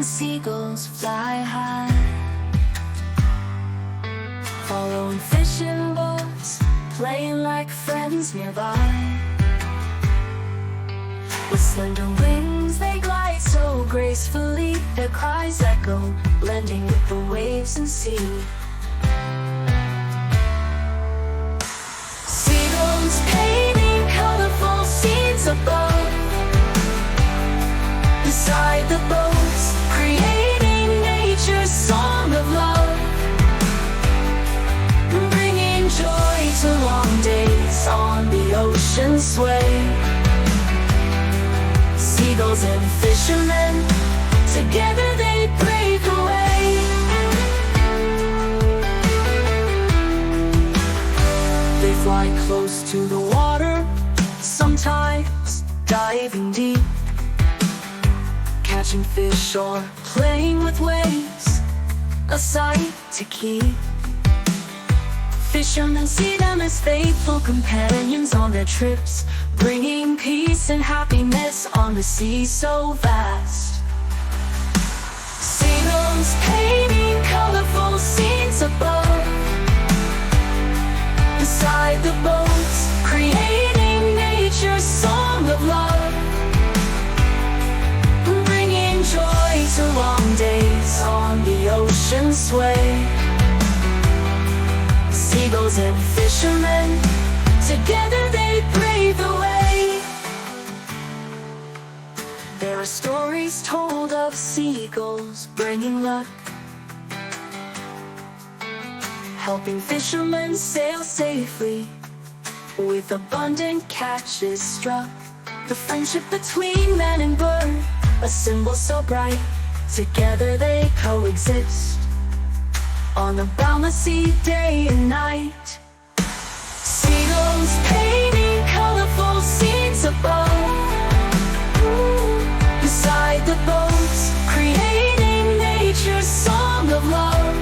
seagulls fly high, following fishing boats, playing like friends nearby. With slender wings they glide so gracefully, their cries echo, blending with the waves and sea. Seagulls painting colorful scenes above, beside the boats, creating nature's song of love, bringing joy to long days on the ocean's way. Seagulls and fishermen, together they break away. They fly close to the water, sometimes diving deep, catching fish or playing with waves, a sight to keep. Fishermen see them as faithful companions on their trips, bringing peace and happiness on the sea so vast. Seagulls painting colorful scenes above, beside the boats, creating nature's song of love, bringing joy to long days on the ocean's way. Seagulls and fishermen, together they brave the way. There are stories told of seagulls bringing luck, helping fishermen sail safely, with abundant catches struck. The friendship between man and bird, a symbol so bright, together they coexist on the boundless sea day and night. Seagulls painting colorful scenes above, beside the boats, creating nature's song of love,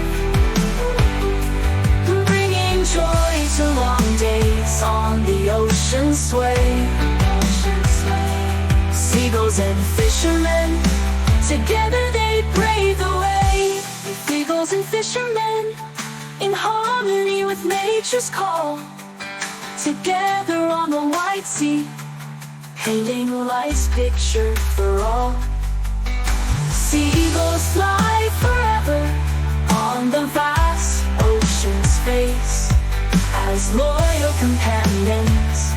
bringing joy to long days on the ocean's way. Seagulls and fishermen, together they brave the way. Seagulls and fishermen, in harmony with nature's call, together on the wide sea, painting life's picture for all. Seagulls fly forever on the vast ocean's face, as loyal companions,